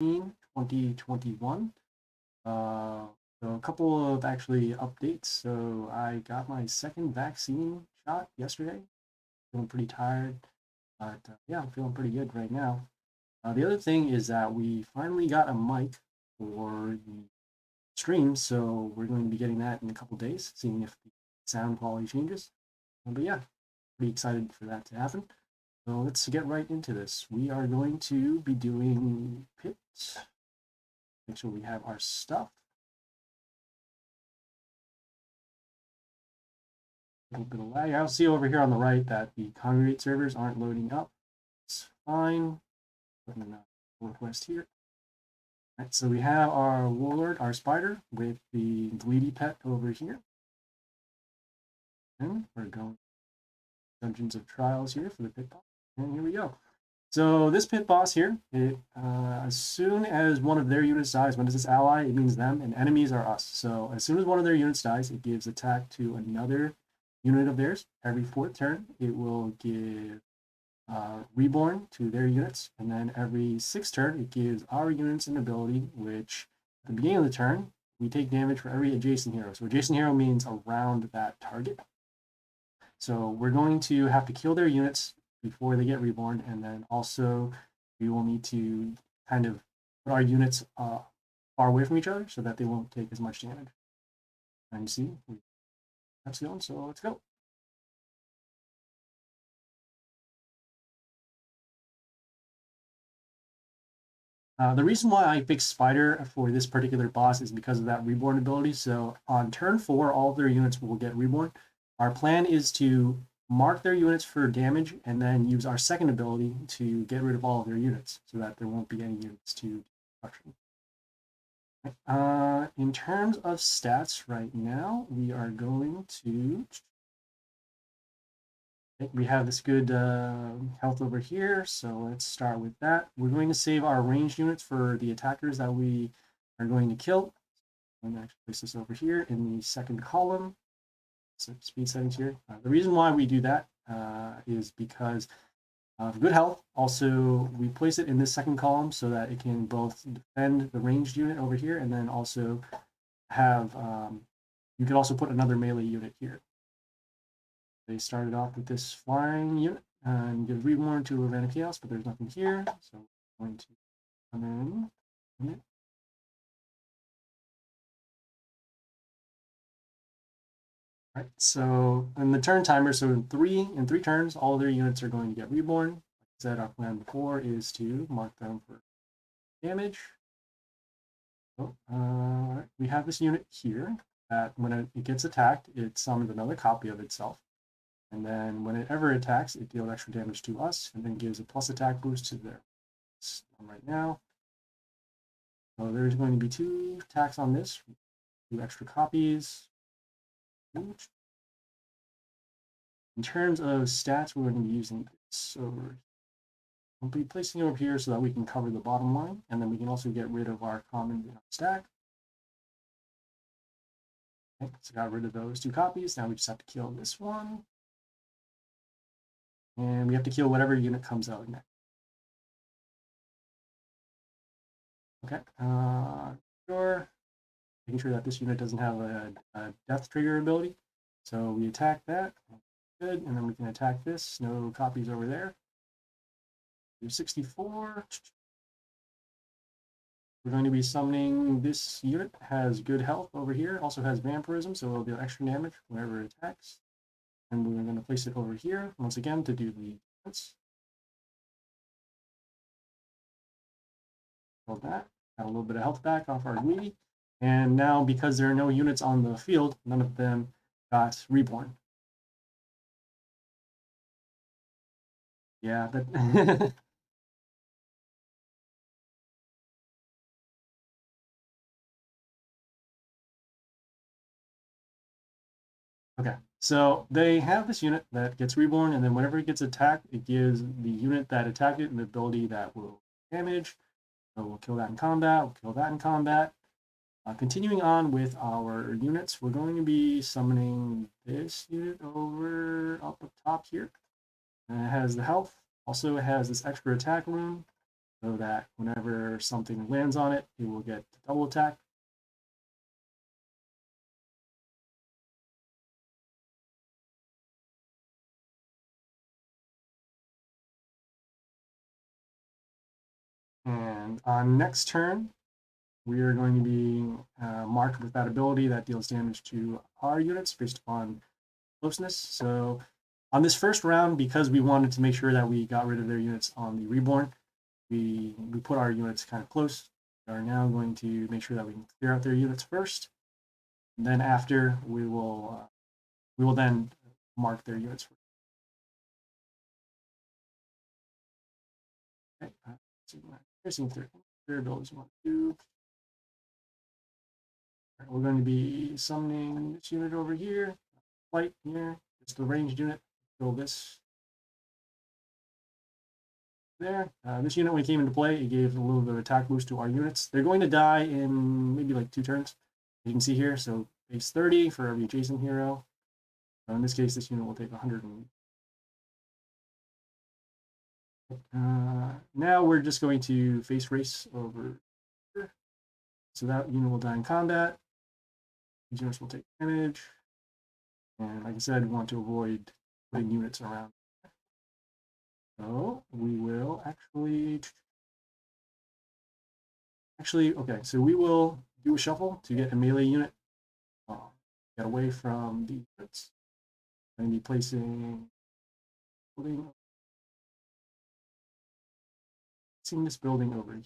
2021. So a couple of actually updates. So I got my second vaccine shot yesterday. Feeling pretty tired, but yeah, I'm feeling pretty good right now. The other thing is that we finally got a mic for the stream, so we're going to be getting that in a couple days, seeing if the sound quality changes. But yeah, pretty excited for that to happen. So let's get right into this. We are going to be doing pits. Make sure we have our stuff. A little bit of lag. I'll see over here on the right that the congregate servers aren't loading up. It's fine. Putting in a request here. All right, so we have our warlord, our spider, with the greedy pet over here. And we're going Dungeons of Trials here for the pit boss. And here we go. So this pit boss here, as soon as one of their units dies, when it's this ally, it means them, and enemies are us. So as soon as one of their units dies, it gives attack to another unit of theirs. Every fourth turn, it will give reborn to their units, and then every sixth turn, it gives our units an ability, which at the beginning of the turn, we take damage for every adjacent hero. So adjacent hero means around that target. So we're going to have to kill their units before they get reborn, and then also we will need to kind of put our units far away from each other so that they won't take as much damage. And you see, that's going, so let's go. The reason why I picked Spider for this particular boss is because of that reborn ability. So on turn 4, all of their units will get reborn. Our plan is to mark their units for damage and then use our second ability to get rid of all of their units so that there won't be any units to destruction. In terms of stats right now, we are going to we have this good health over here, so let's start with that. We're going to save our ranged units for the attackers that we are going to kill. I'm going to actually place this over here in the second column. So speed settings here. The reason why we do that is because of good health. Also, we place it in this second column so that it can both defend the ranged unit over here and then also have, you could also put another melee unit here. They started off with this flying unit and give reborn to Ravenna Chaos, but there's nothing here. So we're going to come in. All right, so in the turn timer, so in three turns, all of their units are going to get reborn. Like I said, our plan before is to mark them for damage. So, we have this unit here that when it gets attacked, it summons another copy of itself. And then when it ever attacks, it deals extra damage to us and then gives a plus attack boost to their right now. So there's going to be 2 attacks on this, 2 extra copies. In terms of stats, we're going to be using this. So we'll be placing it over here so that we can cover the bottom line, and then we can also get rid of our commons in our stack. Okay, so got rid of those 2 copies. Now we just have to kill this one. And we have to kill whatever unit comes out next. Okay, sure. Making sure that this unit doesn't have a death trigger ability. So we attack that. Good, and then we can attack this. No copies over there. 64. We're going to be summoning this unit. Has good health over here. Also has vampirism, so it'll deal extra damage whenever it attacks. And we're going to place it over here once again to do the defense. Hold that. Got a little bit of health back off our greedy. And now, because there are no units on the field, none of them got reborn. Yeah, that. Okay, so they have this unit that gets reborn, and then whenever it gets attacked, it gives the unit that attacked it an ability that will damage. So we'll kill that in combat, we'll kill that in combat. Continuing on with our units, we're going to be summoning this unit over up top here. And it has the health. Also, it has this extra attack rune. so that whenever something lands on it, it will get double attack. And on next turn, we are going to be marked with that ability that deals damage to our units based upon closeness. So on this first round, because we wanted to make sure that we got rid of their units on the Reborn, we put our units kind of close. We are now going to make sure that we can clear out their units first. And then after, we will then mark their units. Okay. So their abilities 1, 2. We're going to be summoning this unit over here, flight here, just the ranged unit. Kill this there. This unit, when it came into play, it gave a little bit of attack boost to our units. They're going to die in maybe like 2 turns. You can see here, so base 30 for every adjacent hero. So in this case, this unit will take 100. Now we're just going to face race over here. So that unit will die in combat. These units will take damage. And like I said, we want to avoid putting units around. So we will actually, okay, so we will do a shuffle to get a melee unit. Get away from the units. I'm going to be placing this building over here.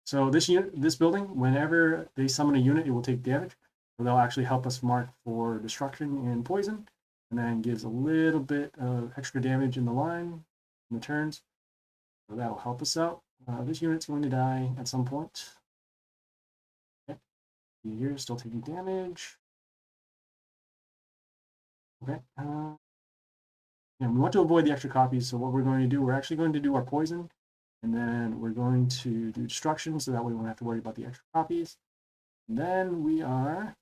So this building, whenever they summon a unit, it will take damage. So they'll actually help us mark for destruction and poison, and then gives a little bit of extra damage in the line, in the turns. So that'll help us out. This unit's going to die at some point. Okay. Here, still taking damage. Okay. And we want to avoid the extra copies, so what we're going to do, we're actually going to do our poison, and then we're going to do destruction, so that way we won't have to worry about the extra copies. And then we are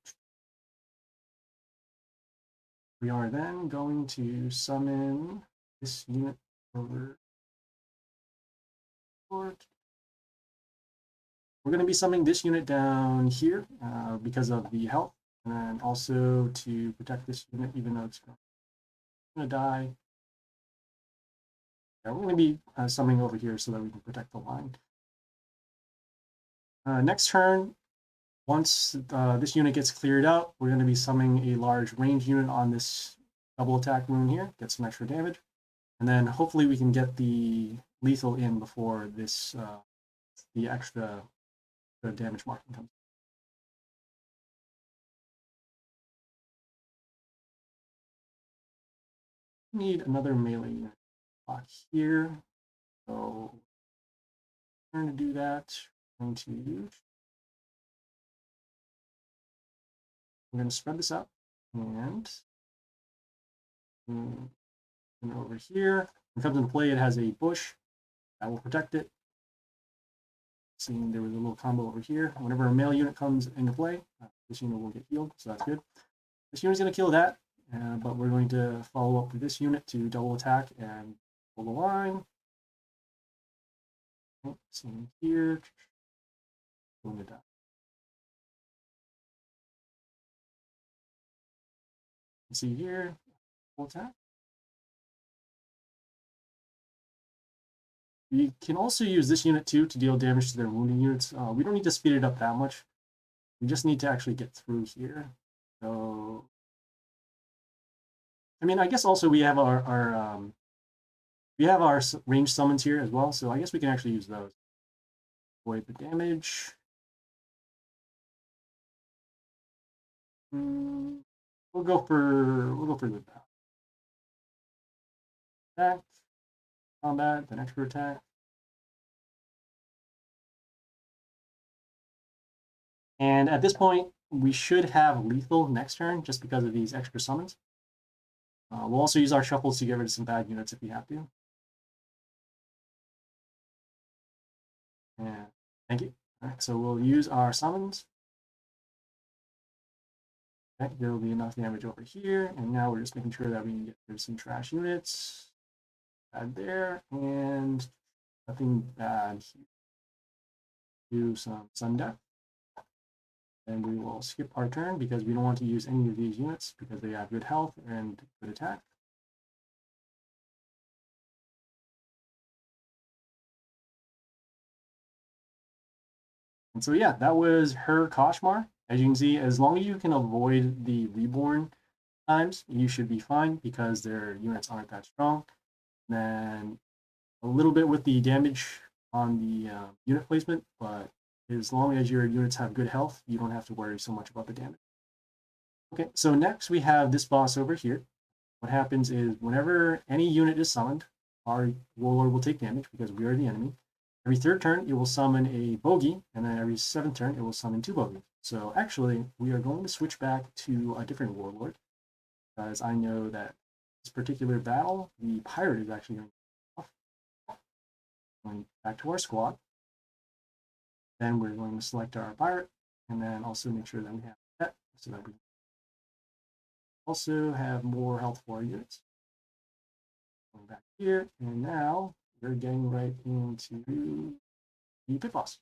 then going to summon this unit over. We're going to be summoning this unit down here because of the health, and also to protect this unit, even though it's going to die. Yeah, we're going to be summoning over here so that we can protect the line. Next turn, once this unit gets cleared out, we're going to be summoning a large range unit on this double attack rune here, get some extra damage. And then hopefully we can get the lethal in before this the extra damage marking comes. Need another melee unit here. So we're going to do that. We're going to spread this out and over here. When it comes into play, it has a bush that will protect it. Seeing there was a little combo over here. Whenever a melee unit comes into play, this unit will get healed, so that's good. This unit is going to kill that, but we're going to follow up with this unit to double attack and pull the line. Same here. Going to die. See here, full attack. You can also use this unit too to deal damage to their wounding units. We don't need to speed it up that much. We just need to actually get through here. So, I mean, I guess also we have our range summons here as well. So I guess we can actually use those. Avoid the damage. We'll go for the attack, combat, then extra attack. And at this point, we should have lethal next turn just because of these extra summons. We'll also use our shuffles to get rid of some bad units if we have to. Yeah, thank you. All right, so we'll use our summons. Okay, there will be enough damage over here, and now we're just making sure that we can get rid of some trash units. bad there, and nothing bad here. Do some sun death. And we will skip our turn because we don't want to use any of these units because they have good health and good attack. And so yeah, that was her Koshmar. As you can see, as long as you can avoid the reborn times, you should be fine because their units aren't that strong. And then a little bit with the damage on the unit placement, but as long as your units have good health, you don't have to worry so much about the damage. Okay, so next we have this boss over here. What happens is whenever any unit is summoned, our warlord will take damage because we are the enemy. Every third turn, it will summon a bogey, and then every seventh turn, it will summon 2 bogeys. So actually, we are going to switch back to a different warlord, because I know that this particular battle, the pirate is actually going to be off. Going back to our squad. Then we're going to select our pirate, and then also make sure that we have that, so that we also have more health for our units. Going back here, and now we're getting right into the pit boss.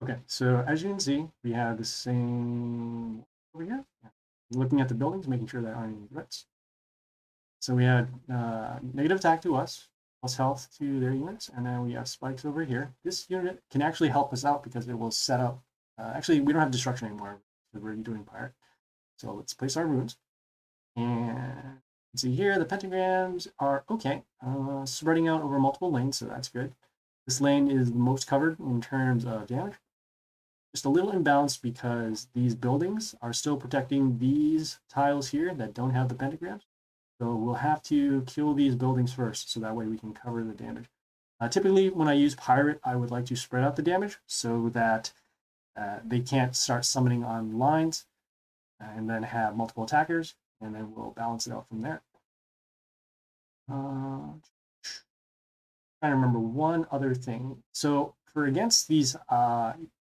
Okay, so as you can see, we have the same over here. Looking at the buildings, making sure there aren't any threats. So we had negative attack to us, plus health to their units, and then we have spikes over here. This unit can actually help us out because it will set up. Actually, we don't have destruction anymore because we're doing pirate. So let's place our runes. And see here, the pentagrams are okay, spreading out over multiple lanes, so that's good. This lane is the most covered in terms of damage. Just a little imbalanced because these buildings are still protecting these tiles here that don't have the pentagrams. So we'll have to kill these buildings first, so that way we can cover the damage. Typically, when I use pirate, I would like to spread out the damage so that they can't start summoning on lines and then have multiple attackers, and then we'll balance it out from there. Trying to remember one other thing. So for against these,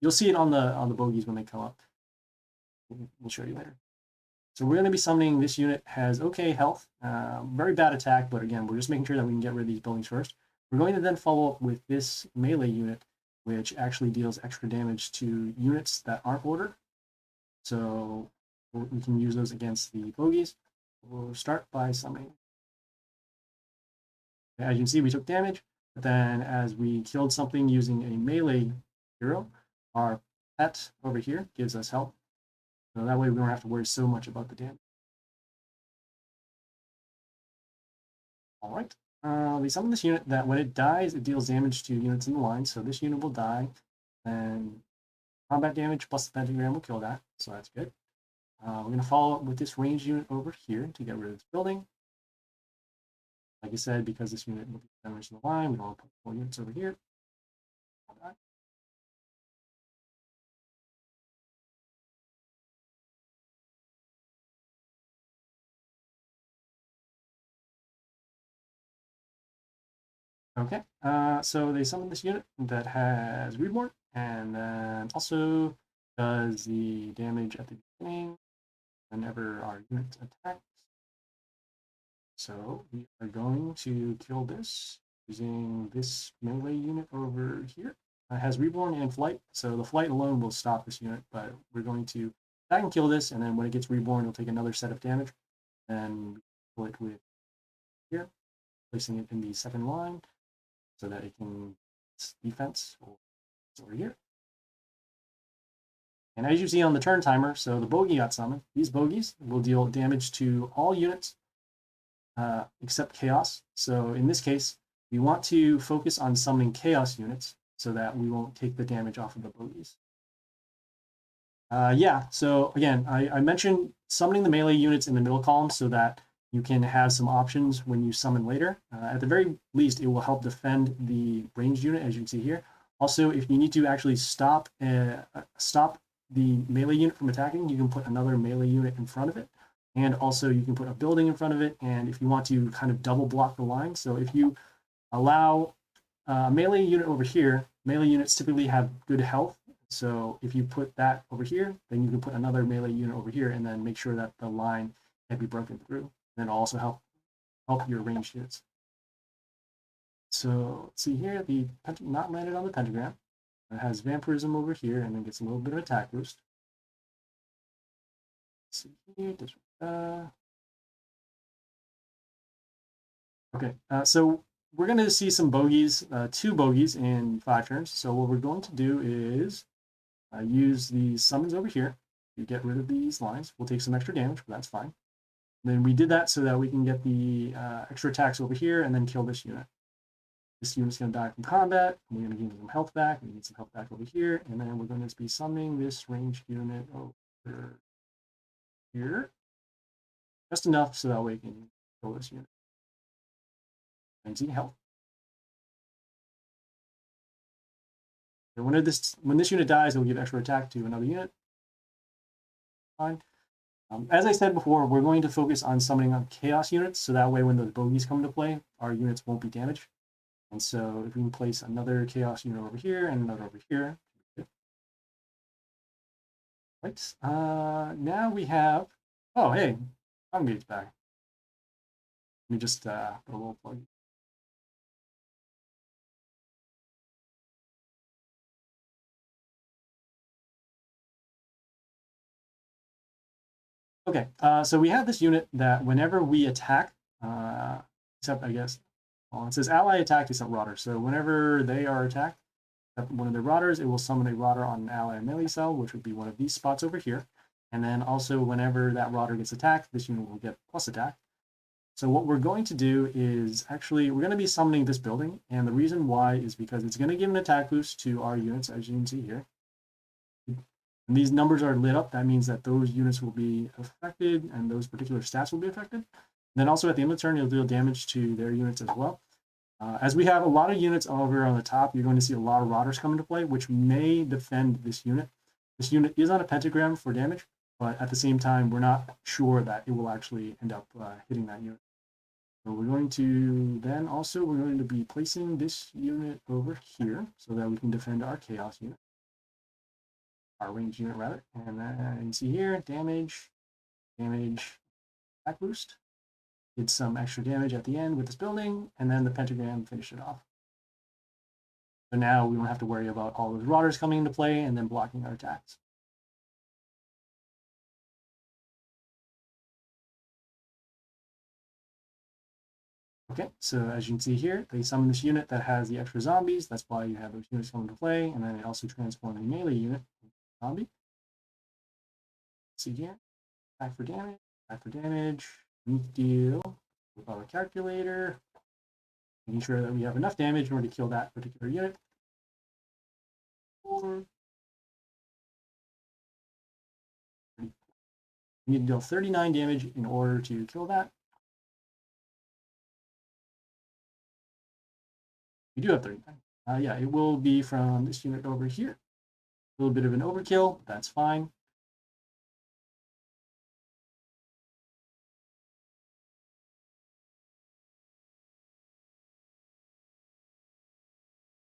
you'll see it on the bogeys when they come up. We'll show you later. So we're going to be summoning this unit, has okay health, very bad attack, but again, we're just making sure that we can get rid of these buildings first. We're going to then follow up with this melee unit, which actually deals extra damage to units that aren't ordered. So we can use those against the bogeys. We'll start by summoning. As you can see, we took damage, but then as we killed something using a melee hero, our pet over here gives us health. So that way we don't have to worry so much about the damage. All right. We summon this unit that when it dies, it deals damage to units in the line. So this unit will die, and combat damage plus the pentagram will kill that. So that's good. We're going to follow up with this ranged unit over here to get rid of this building. Like I said, because this unit will be damage in the line, we don't want to put 4 units over here. Okay, so they summon this unit that has Reborn, and then also does the damage at the beginning whenever our unit attacks. So we are going to kill this using this melee unit over here. It has Reborn and Flight, so the Flight alone will stop this unit, but we're going to attack and kill this, and then when it gets Reborn, it'll take another set of damage, and kill it with here, placing it in the second line, so that it can defense over here. And as you see on the turn timer, so the bogey got summoned. These bogeys will deal damage to all units except chaos. So in this case, we want to focus on summoning chaos units so that we won't take the damage off of the bogeys. Yeah, so again, I mentioned summoning the melee units in the middle column so that you can have some options when you summon later. At the very least, it will help defend the ranged unit, as you can see here. Also, if you need to actually stop the melee unit from attacking, you can put another melee unit in front of it. And also, you can put a building in front of it. And if you want to kind of double block the line, so if you allow a melee unit over here, melee units typically have good health. So if you put that over here, then you can put another melee unit over here and then make sure that the line can't be broken through. And it'll also help your ranged units. So let's see here, the not landed on the pentagram. It has vampirism over here and then gets a little bit of attack boost. Let's see here, okay, so we're going to see some bogeys, 2 bogeys in 5 turns. So what we're going to do is use these summons over here to get rid of these lines. We'll take some extra damage, but that's fine. And then we did that so that we can get the extra attacks over here and then kill this unit. This unit's going to die from combat. We're going to gain some health back. We need some health back over here. And then we're going to be summoning this ranged unit over here. Just enough so that we can kill this unit. And see health. And when this unit dies, it will give extra attack to another unit. Fine. As I said before, we're going to focus on summoning on chaos units, so that way when those bogeys come into play, our units won't be damaged. And so if we can place another chaos unit over here and another over here. Right. Now we have, oh, hey, Gate's back. Let me just put a little plug. Okay, so we have this unit that whenever we attack, except I guess, well, it says ally attacked except Rotter. So whenever they are attacked, one of their Rotters, it will summon a Rotter on an ally melee cell, which would be one of these spots over here. And then also whenever that Rotter gets attacked, this unit will get plus attack. So what we're going to do is actually, we're going to be summoning this building. And the reason why is because it's going to give an attack boost to our units, as you can see here. And these numbers are lit up. That means that those units will be affected and those particular stats will be affected. And then also at the end of the turn, you'll deal damage to their units as well. As we have a lot of units over on the top, you're going to see a lot of Rotters come into play, which may defend this unit. This unit is on a pentagram for damage, but at the same time, we're not sure that it will actually end up hitting that unit. So we're going to then also, we're going to be placing this unit over here so that we can defend our chaos unit. Our range unit rather. And then you can see here, damage, attack boost. Did some extra damage at the end with this building, and then the pentagram finished it off. So now we don't have to worry about all those Rotters coming into play and then blocking our attacks. Okay, so as you can see here, they summon this unit that has the extra zombies. That's why you have those units come into play, and then it also transforms a melee unit into a zombie. See here, attack for damage, need to deal with our calculator, making sure that we have enough damage in order to kill that particular unit. We need to deal 39 damage in order to kill that. We do have 39. Yeah, it will be from this unit over here. A little bit of an overkill, that's fine.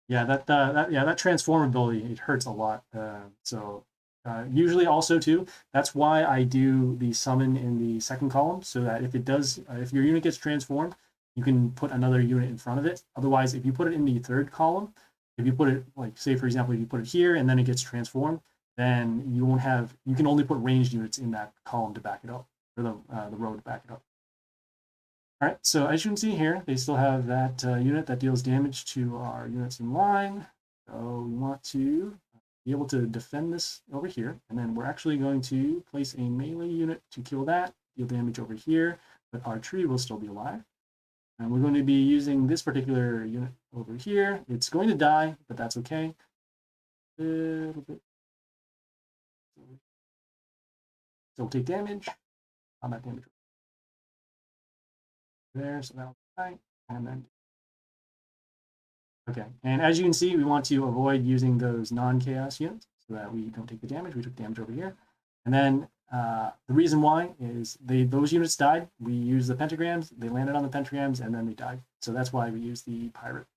Yeah, that transformability, it hurts a lot. Usually also too, that's why I do the summon in the second column, so that if it does, if your unit gets transformed, you can put another unit in front of it. Otherwise, if you put it in the third column, if you put it, like say for example, if you put it here and then it gets transformed, then you won't have, you can only put ranged units in that column to back it up, or the row to back it up. All right, so as you can see here, they still have that unit that deals damage to our units in line. So we want to be able to defend this over here. And then we're actually going to place a melee unit to kill that, deal damage over here, but our tree will still be alive. And we're going to be using this particular unit over here. It's going to die, but that's okay. A little bit. So we'll take damage, combat damage. There, so that'll die, and then okay. And as you can see, we want to avoid using those non-chaos units so that we don't take the damage. We took damage over here, and then the reason why is those units died. We used the pentagrams. They landed on the pentagrams, and then they died. So that's why we use the pirate.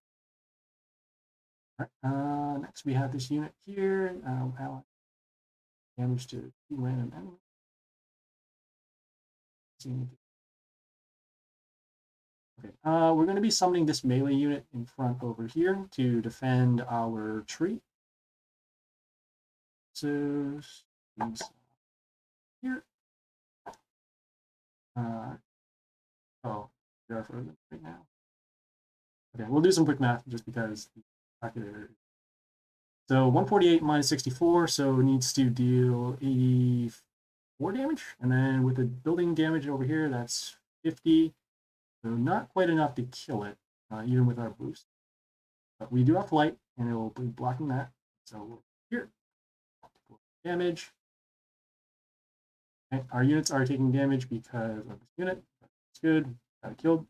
Next we have this unit here. Damage to two random enemies. Okay, we're going to be summoning this melee unit in front over here to defend our tree. So here. Oh, they are frozen right now. Okay, we'll do some quick math just because the calculator. So 148 minus 64, so it needs to deal 84 damage. And then with the building damage over here, that's 50. So not quite enough to kill it, even with our boost. But we do have flight, and it will be blocking that. So here, damage. Okay, our units are taking damage because of this unit. That's good. Got it killed.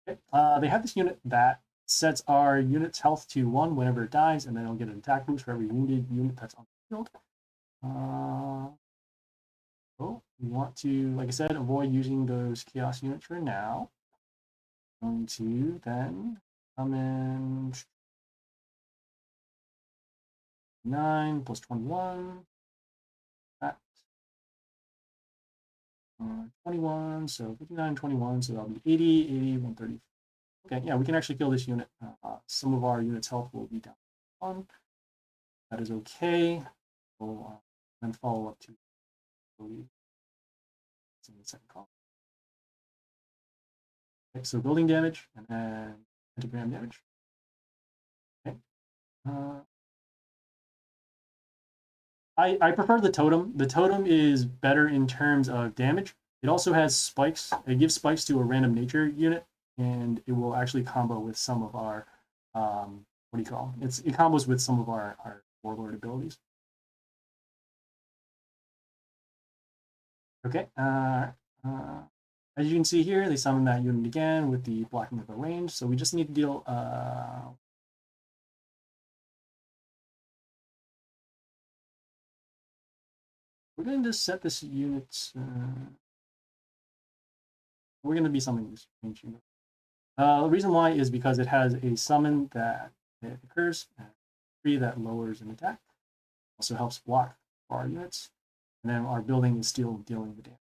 Okay. They have this unit that sets our unit's health to 1 whenever it dies, and then it'll get an attack boost for every wounded unit that's on the field. We want to, like I said, avoid using those chaos units for now. Going to then come in 9 plus 21. That 21, so 59, 21, so that'll be 80, 80, 130. Okay, yeah, we can actually kill this unit. Some of our unit's health will be down 1. That is okay. We'll then follow up to in the second column. Okay, so building damage and then pentagram damage. Okay. I prefer the totem. The totem is better in terms of damage. It also has spikes. It gives spikes to a random nature unit, and it will actually combo with some of our what do you call it? It combos with some of our warlord abilities. Okay. As you can see here, they summon that unit again with the blocking of the range. So we just need to deal. We're going to just set this unit. We're going to be summoning this range unit. The reason why is because it has a summon that occurs, a tree that lowers an attack. Also helps block our units. And then our building is still dealing the damage.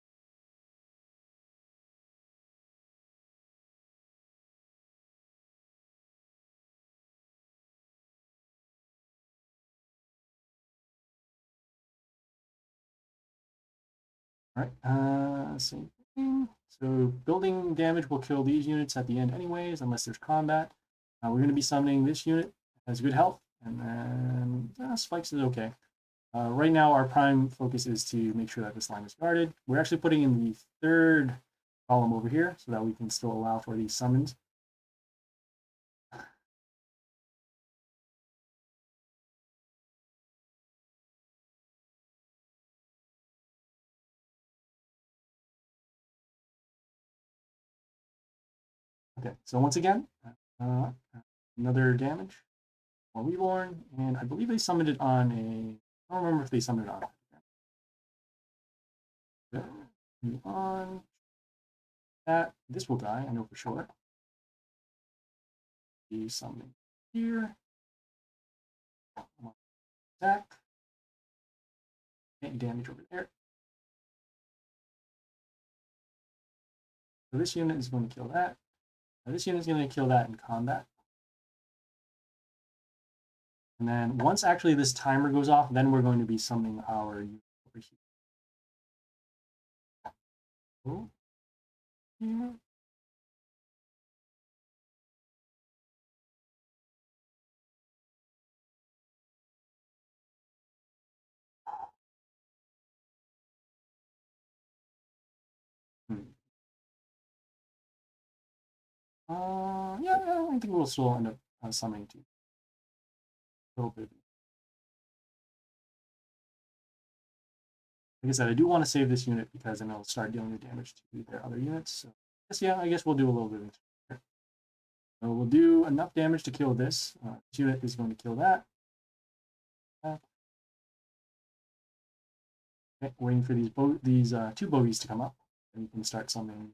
All right, same thing. So building damage will kill these units at the end anyways, unless there's combat. We're going to be summoning this unit. It has good health, and then spikes is okay. Right now, our prime focus is to make sure that this line is guarded. We're actually putting in the third column over here so that we can still allow for these summons. Okay, so once again, another damage. More Reborn, and I believe they summoned it on a. I don't remember if they summoned it on. Move on. That this will die, I know for sure. Do something here. Attack. Any damage over there. So this unit is going to kill that. Now this unit is going to kill that in combat. And then once actually this timer goes off, then we're going to be summoning our unit over here. Oh. Here. Yeah, I think we'll still end up summoning two. A little bit. Like I said, I do want to save this unit because then it'll start dealing the damage to their other units. So I guess we'll do a little bit of it. So we'll do enough damage to kill this. This unit is going to kill that. Okay, waiting for these two bogeys to come up. And you can start summoning.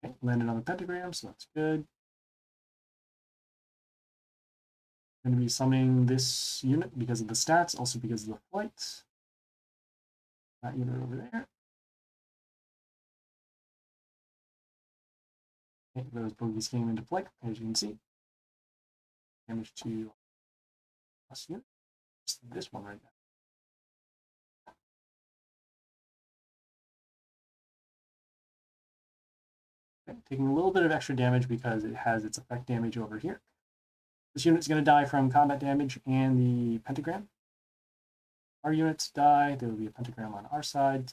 Okay, landed on the pentagram, so that's good. I'm going to be summoning this unit because of the stats, also because of the flight. That unit over there. Okay, those bogeys came into play, as you can see. Damage to this unit. Just this one right now. Okay, taking a little bit of extra damage because it has its effect damage over here. This unit's going to die from combat damage and the pentagram. Our units die. There will be a pentagram on our side.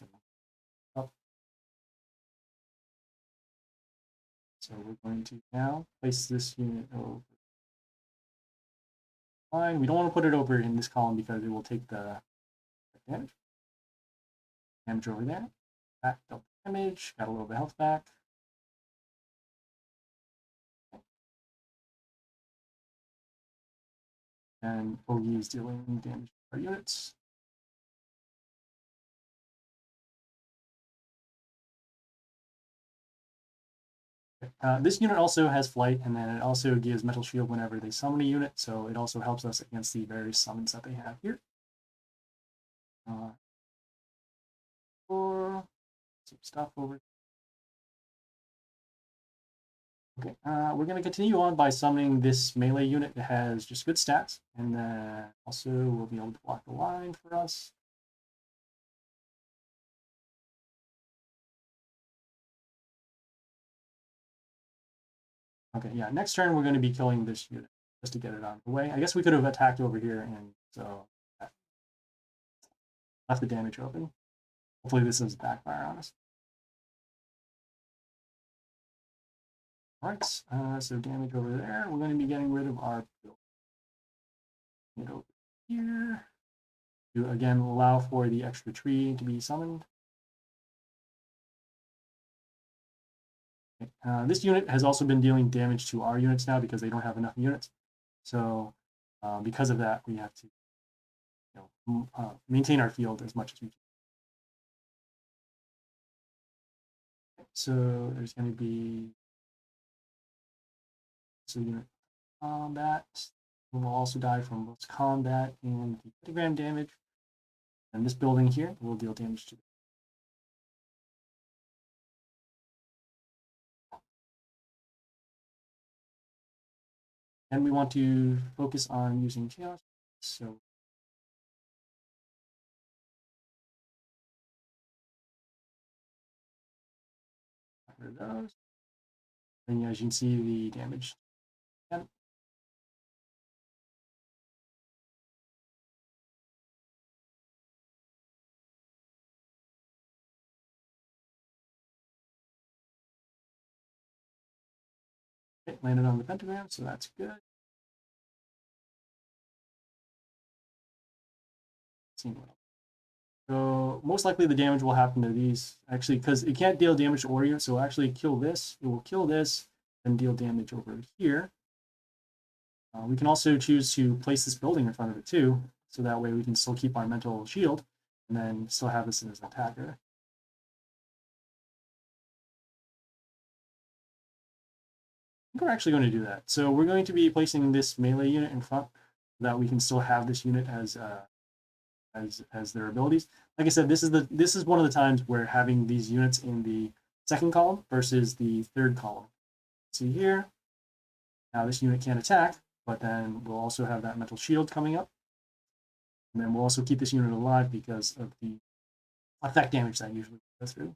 So we're going to now place this unit over line. We don't want to put it over in this column because it will take the damage. Damage over there. Back double damage. Got a little bit of health back. And bogey is dealing damage to our units. This unit also has flight, and then it also gives metal shield whenever they summon a unit, so it also helps us against the various summons that they have here. Or some stuff over. Okay, we're going to continue on by summoning this melee unit that has just good stats, and then also we'll be able to block the line for us. Okay, yeah, next turn we're going to be killing this unit just to get it out of the way. I guess we could have attacked over here, and so left the damage open. Hopefully this doesn't backfire on us. All right, so damage over there. We're going to be getting rid of our build. Get over here to again allow for the extra tree to be summoned. This unit has also been dealing damage to our units now because they don't have enough units. So because of that, we have to maintain our field as much as we can. So there's going to be unit combat. We'll also die from both combat and the pentagram damage. And this building here will deal damage to. And we want to focus on using chaos. So rid of those. And as you can see, the damage. Yep. Okay, landed on the pentagram, so that's good. So most likely the damage will happen to these, actually, because it can't deal damage to Oreo, so it'll actually kill this. It will kill this and deal damage over here. We can also choose to place this building in front of it too, so that way we can still keep our mental shield and then still have this as an attacker. I think we're actually going to do that. So we're going to be placing this melee unit in front so that we can still have this unit as their abilities. Like I said, this is one of the times where having these units in the second column versus the third column. See here, now this unit can't attack, but then we'll also have that mental shield coming up. And then we'll also keep this unit alive because of the effect damage that usually goes through.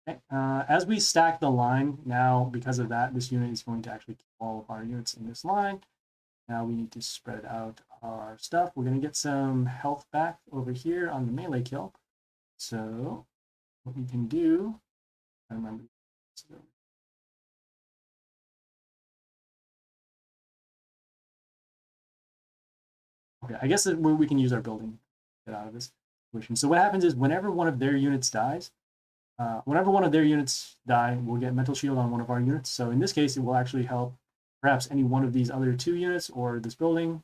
Okay. As we stack the line, now because of that, this unit is going to actually keep all of our units in this line. Now we need to spread out our stuff. We're going to get some health back over here on the melee kill. So what we can do, I remember. Okay, I guess where we can use our building to get out of this situation. So what happens is whenever one of their units dies, whenever one of their units die, we'll get mental shield on one of our units. So in this case, it will actually help perhaps any one of these other 2 units or this building.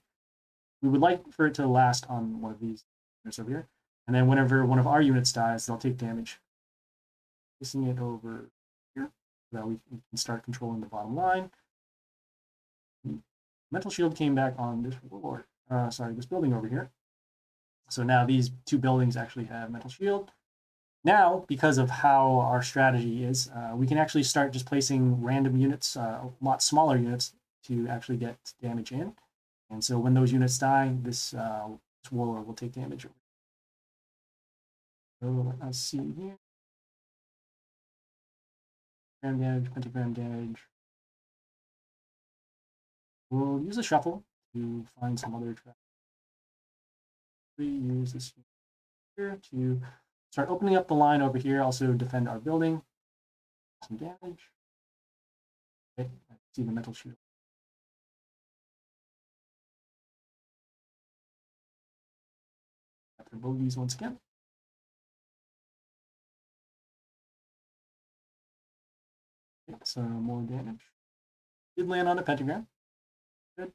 We would like for it to last on one of these units over here. And then whenever one of our units dies, they'll take damage. Placing it over here so that we can start controlling the bottom line. Mental shield came back on this warlord. This building over here. So now these 2 buildings actually have mental shield. Now, because of how our strategy is, we can actually start just placing random units, a lot smaller units, to actually get damage in. And so when those units die, this warlord will take damage. So let's see here. Pentagram damage, pentagram damage. We'll use a shuffle to find some other track. We use this here to start opening up the line over here, also defend our building. Some damage. Okay, I see the mental shield. After bogeys once again. Okay, some more damage. Did land on a pentagram. Good.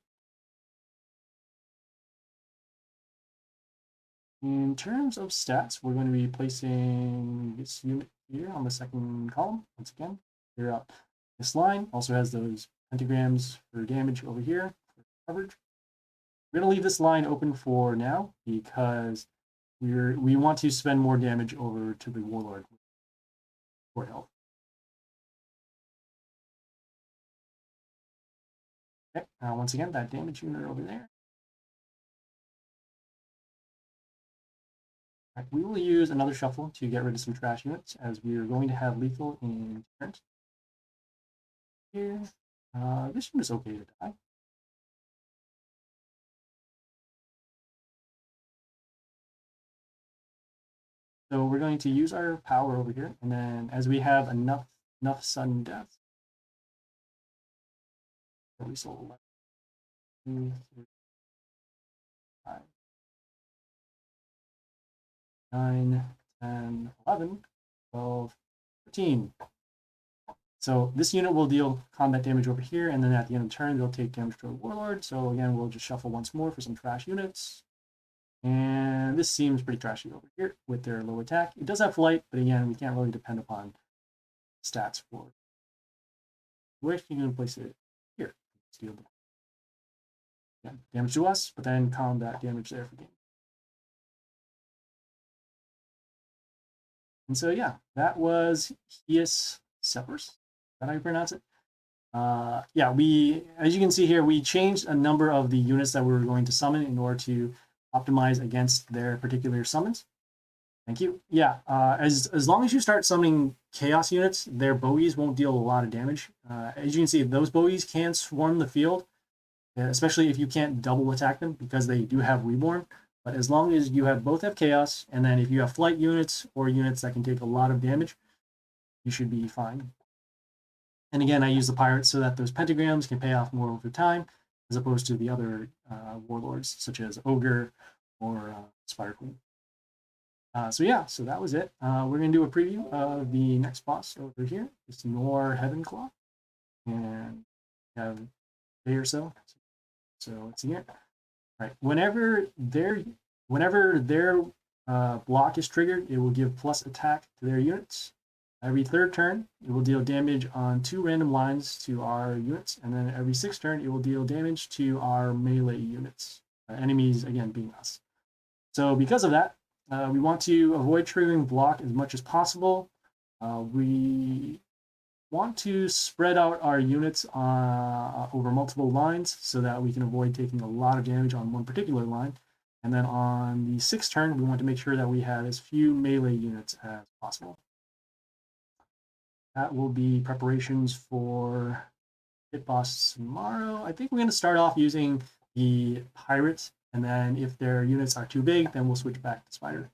In terms of stats, we're going to be placing this unit here on the second column. Once again, clear out this line. Also has those pentagrams for damage over here for coverage. We're going to leave this line open for now because we want to spend more damage over to the warlord for health. Okay, once again, that damage unit over there. Right, we will use another shuffle to get rid of some trash units, as we are going to have lethal in turns. Here, this unit is okay to die. So we're going to use our power over here, and then as we have enough sudden death, we sold 2, 3, 5, 9, 10, 11, 12, 13. So this unit will deal combat damage over here, and then at the end of the turn, they'll take damage to a warlord. So again, we'll just shuffle once more for some trash units. And this seems pretty trashy over here with their low attack. It does have flight, but again, we can't really depend upon stats for it. We're actually going to place it here. Steal them. Yeah, damage to us, but then combat damage there for game. And so yeah, that was EST Saturday. Is that how you pronounce it? Yeah, as you can see here, we changed a number of the units that we were going to summon in order to optimize against their particular summons. Thank you. Yeah, as long as you start summoning chaos units, their bogeys won't deal a lot of damage. As you can see, those bogeys can swarm the field, especially if you can't double attack them because they do have reborn. But as long as you both have chaos, and then if you have flight units or units that can take a lot of damage, you should be fine. And again, I use the pirates so that those pentagrams can pay off more over time, as opposed to the other warlords, such as Ogre or Spider Queen. So yeah, so that was it. We're going to do a preview of the next boss over here. It's Nor Heavenclaw. And we have a day or so. So let's see here. All right. Whenever their block is triggered, it will give plus attack to their units. Every third turn, it will deal damage on 2 random lines to our units, and then every 6th turn, it will deal damage to our melee units. Enemies, again, being us. So because of that, we want to avoid triggering block as much as possible. We want to spread out our units over multiple lines so that we can avoid taking a lot of damage on one particular line. And then on the 6th turn, we want to make sure that we have as few melee units as possible. That will be preparations for Pit Boss tomorrow. I think we're going to start off using the Pirate, and then if their units are too big, then we'll switch back to Spider.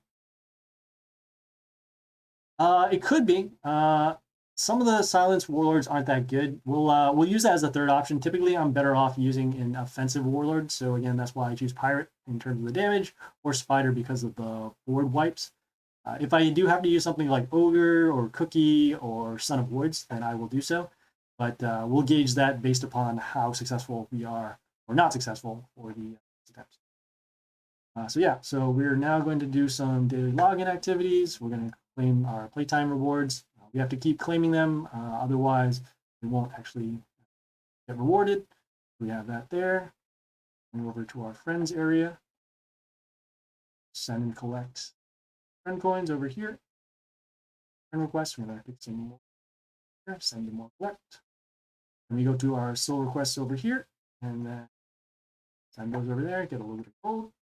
It could be. Some of the Silence Warlords aren't that good. We'll use that as a third option. Typically, I'm better off using an offensive Warlord, so again, that's why I choose Pirate in terms of the damage, or Spider because of the board wipes. If I do have to use something like Ogre or Cookie or Son of Woods, then I will do so. But we'll gauge that based upon how successful we are or not successful for the attempts. So yeah, so we're now going to do some daily login activities. We're going to claim our playtime rewards. We have to keep claiming them, otherwise we won't actually get rewarded. We have that there. And over to our friends area. Send and collect friend coins over here. Friend requests, we're going to pick some more here, send them more collect. And we go to our soul requests over here, and then send those over there, get a little bit of gold.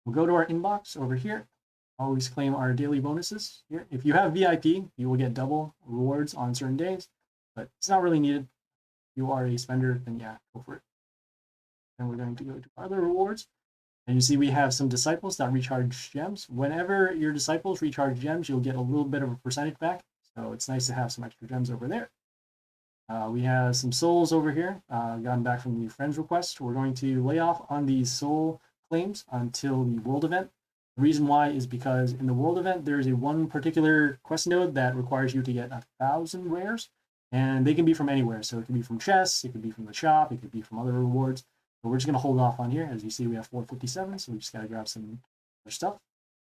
We'll go to our inbox over here. Always claim our daily bonuses here. If you have VIP, you will get double rewards on certain days, but it's not really needed. If you are a spender, then yeah, go for it. And we're going to go to other rewards. And you see we have some disciples that recharge gems. Whenever your disciples recharge gems, you'll get a little bit of a percentage back. So it's nice to have some extra gems over there. We have some souls over here, gotten back from the friends request. We're going to lay off on these soul claims until the world event. The reason why is because in the world event, there's a one particular quest node that requires you to get 1,000 rares, and they can be from anywhere. So it can be from chests, it could be from the shop, it could be from other rewards. But we're just going to hold off on here. As you see, we have 457, so we just got to grab some other stuff.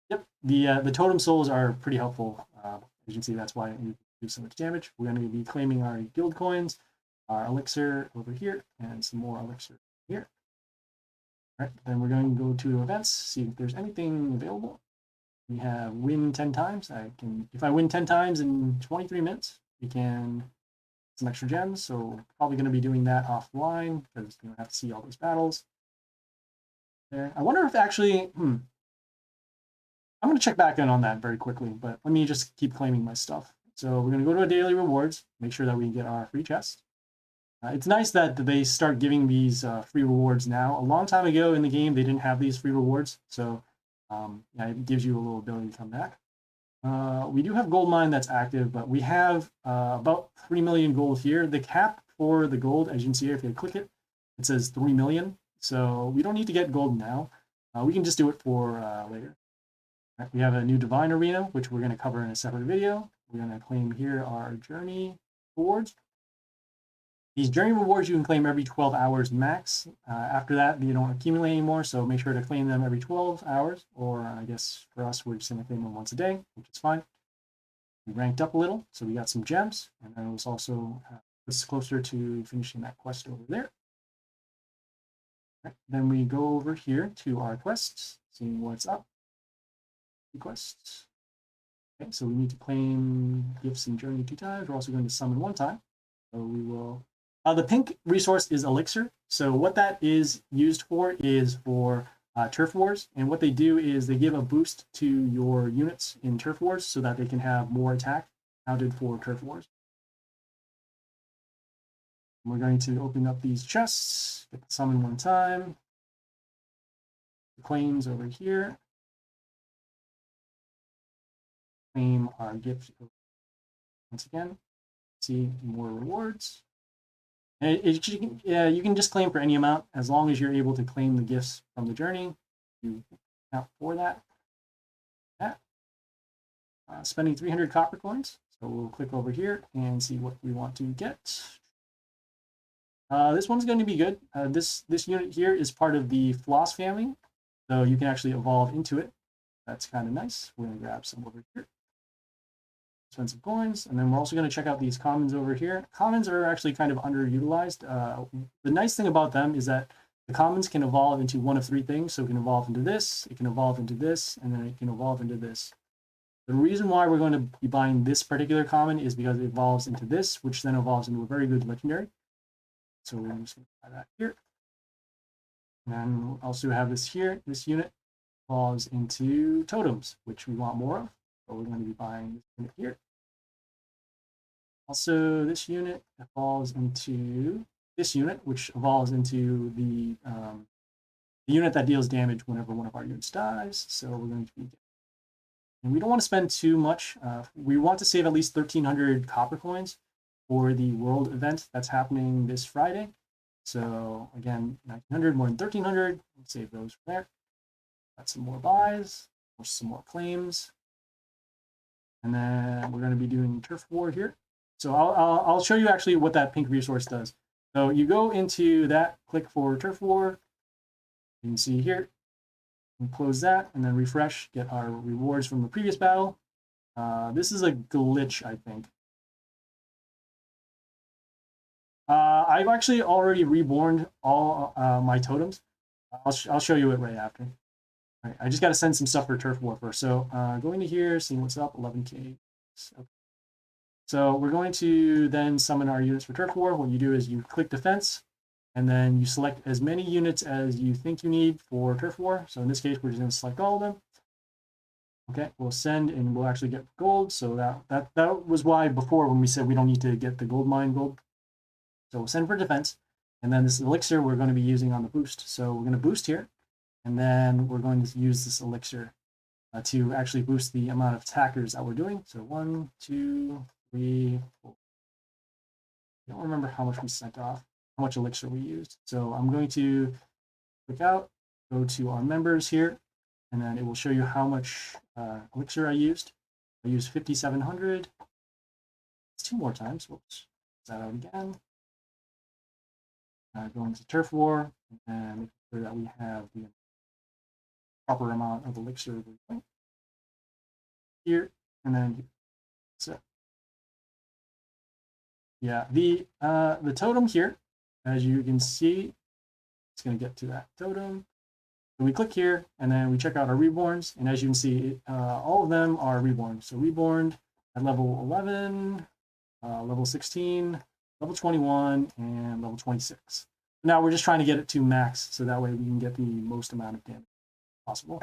Yep, the totem souls are pretty helpful. As you can see, that's why you do so much damage. We're going to be claiming our guild coins, our elixir over here, and some more elixir here. All right, then we're going to go to events, see if there's anything available. We have win 10 times. If I win 10 times in 23 minutes, we can get some extra gems. So probably going to be doing that offline because you don't have to see all those battles. There. I wonder if actually, I'm going to check back in on that very quickly, but let me just keep claiming my stuff. So we're going to go to our daily rewards, make sure that we get our free chest. It's nice that they start giving these free rewards now. A long time ago in the game, they didn't have these free rewards. So yeah, it gives you a little ability to come back. We do have gold mine that's active, but we have about 3 million gold here. The cap for the gold, as you can see here, if you click it, it says 3 million. So we don't need to get gold now. We can just do it for later. Right, we have a new divine arena, which we're going to cover in a separate video. We're going to claim here our journey rewards. These journey rewards you can claim every 12 hours max. After that, you don't accumulate anymore, so make sure to claim them every 12 hours, or I guess for us, we're just going to claim them once a day, which is fine. We ranked up a little, so we got some gems, and then it was also puts us closer to finishing that quest over there. Right, then we go over here to our quests, seeing what's up. Quests. Okay, so we need to claim gifts and journey 2 times. We're also going to summon 1 time. So we will. The pink resource is elixir. So what that is used for is for turf wars, and what they do is they give a boost to your units in turf wars so that they can have more attack counted for turf wars. We're going to open up these chests, get the summon 1 time. The claims over here. Claim our gift once again. See more rewards. And you can just claim for any amount as long as you're able to claim the gifts from the journey. You count for that. Spending 300 copper coins. So we'll click over here and see what we want to get. This one's going to be good. This unit here is part of the Floss family, so you can actually evolve into it. That's kind of nice. We're going to grab some over here. Expensive coins, and then we're also going to check out these commons over here. Commons are actually kind of underutilized. The nice thing about them is that the commons can evolve into one of 3 things. So it can evolve into this, it can evolve into this, and then it can evolve into this. The reason why we're going to be buying this particular common is because it evolves into this, which then evolves into a very good legendary. So we're just going to buy that here. And then we'll also have this here. This unit evolves into totems, which we want more of. So we're going to be buying this unit here. Also, this unit evolves into this unit, which evolves into the unit that deals damage whenever one of our units dies. So we're going to be, and we don't want to spend too much. We want to save at least 1,300 copper coins for the world event that's happening this Friday. So again, 1,900 more than 1,300. We'll save those from there. Got some more buys. some more claims. And then we're going to be doing turf war here. So I'll show you actually what that pink resource does. So you go into that, click for turf war. You can see here, and close that, and then refresh, get our rewards from the previous battle. This is a glitch, I think. I've actually already reborn all my totems. I'll show you it right after. All right, I just got to send some stuff for turf war first. So going to here, seeing what's up, 11K. Okay. So we're going to then summon our units for turf war. What you do is you click defense, and then you select as many units as you think you need for turf war. So in this case, we're just going to select all of them. Okay, we'll send, and we'll actually get gold. So that was why before when we said we don't need to get the gold mine gold. So we'll send for defense, and then this elixir we're going to be using on the boost. So we're going to boost here, and then we're going to use this elixir to actually boost the amount of attackers that we're doing. So 1, 2, 3, 4. I don't remember how much we sent off, how much elixir we used. So I'm going to click out, go to our members here, and then it will show you how much elixir I used. I used 5,700. It's 2 more times. Whoops. That out again. Going to turf war and make sure that we have the proper amount of elixir here, and then so yeah, the totem here, as you can see, it's going to get to that totem. So we click here, and then we check out our reborns, and as you can see, all of them are reborn. So reborn at level 11, level 16, level 21, and level 26. Now we're just trying to get it to max, so that way we can get the most amount of damage possible.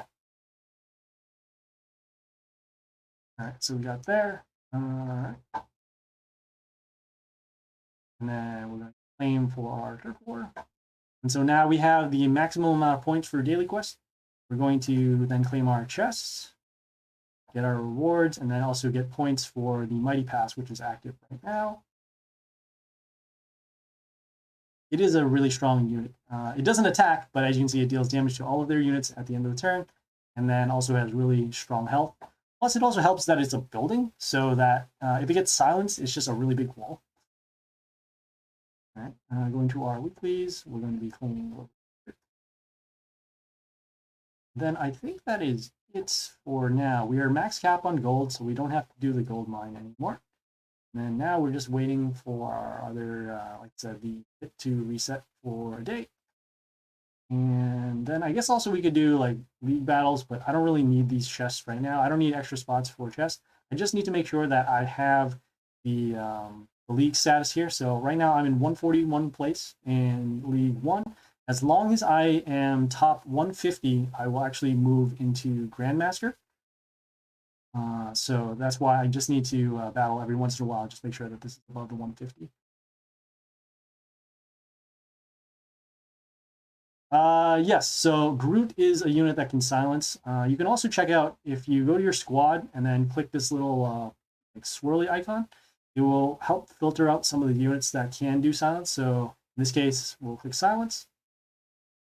All right, so we got there. And then we're going to claim for our turf war. And so now we have the maximum amount of points for daily quests. We're going to then claim our chests, get our rewards, and then also get points for the Mighty Pass, which is active right now. It is a really strong unit. It doesn't attack, but as you can see, it deals damage to all of their units at the end of the turn, and then also has really strong health. Plus, it also helps that it's a building, so that if it gets silenced, it's just a really big wall. All right, going to our weeklies, we're going to be claiming. Then I think that is it for now. We are max cap on gold, so we don't have to do the gold mine anymore. And then now we're just waiting for our other, like I said, the hit to reset for a day. And then I guess also we could do like league battles, but I don't really need these chests right now. I don't need extra spots for chests. I just need to make sure that I have the league status here. So right now I'm in 141 place in League 1. As long as I am top 150, I will actually move into Grandmaster. So that's why I just need to battle every once in a while, just make sure that this is above the 150. Yes, so Groot is a unit that can silence. You can also check out, if you go to your squad and then click this little like swirly icon, it will help filter out some of the units that can do silence. So in this case, we'll click silence,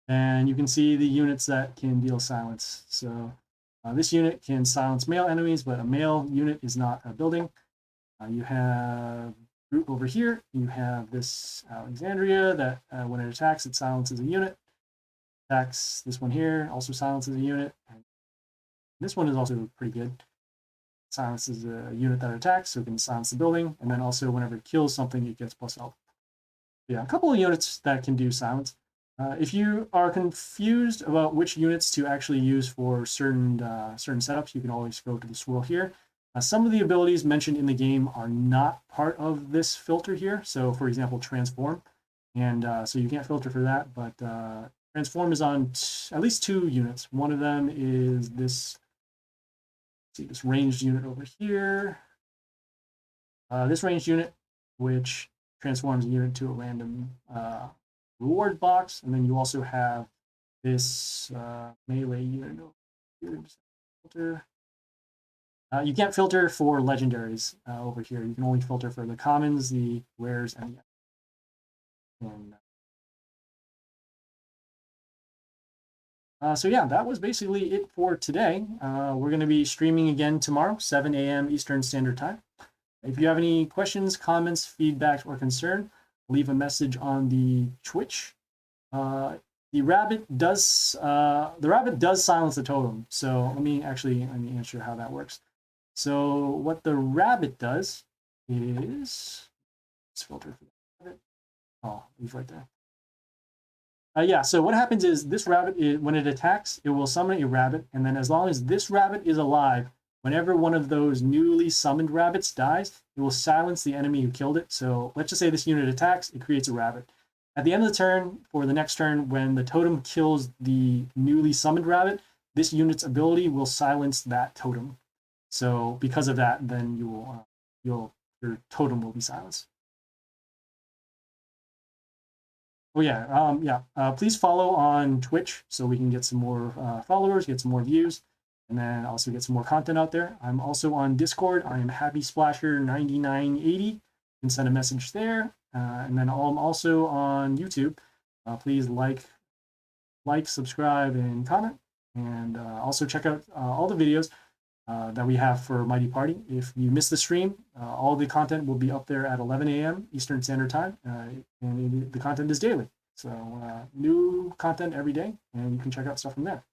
and you can see the units that can deal silence. So this unit can silence male enemies, but a male unit is not a building. You have Groot over here. You have this Alexandria that when it attacks, it silences a unit. Attacks this one here, also silences a unit. And this one is also pretty good. Silences a unit that attacks, so it can silence the building. And then also whenever it kills something, it gets plus health. Yeah, a couple of units that can do silence. If you are confused about which units to actually use for certain setups, you can always go to the swirl here. Some of the abilities mentioned in the game are not part of this filter here. So, for example, transform, and so you can't filter for that. But transform is on at least 2 units. One of them is this. See this ranged unit over here. This ranged unit, which transforms a unit to a random reward box, and then you also have this melee unit over here. You can't filter for legendaries over here. You can only filter for the commons, the rares, and So yeah, that was basically it for today. We're going to be streaming again tomorrow, 7 a.m. Eastern Standard Time. If you have any questions, comments, feedback, or concern, leave a message on the Twitch. The rabbit does silence the totem. So let me answer how that works. So what the rabbit does is, let's filter for the rabbit. Oh, he's right there. Yeah, so what happens is this rabbit, when it attacks, it will summon a rabbit, and then as long as this rabbit is alive, whenever one of those newly summoned rabbits dies, it will silence the enemy who killed it. So let's just say this unit attacks, it creates a rabbit. At the end of the turn, for the next turn, when the totem kills the newly summoned rabbit, this unit's ability will silence that totem. So because of that, then your totem will be silenced. Oh yeah, please follow on Twitch so we can get some more followers, get some more views, and then also get some more content out there. I'm also on Discord. I am Happy Splasher 9980. You can send a message there, and then I'm also on YouTube. Please like, subscribe, and comment, and also check out all the videos that we have for Mighty Party. If you missed the stream, all the content will be up there at 11 a.m. Eastern Standard Time, and the content is daily. So new content every day, and you can check out stuff from there.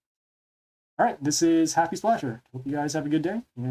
All right, this is Happy Splasher. Hope you guys have a good day, and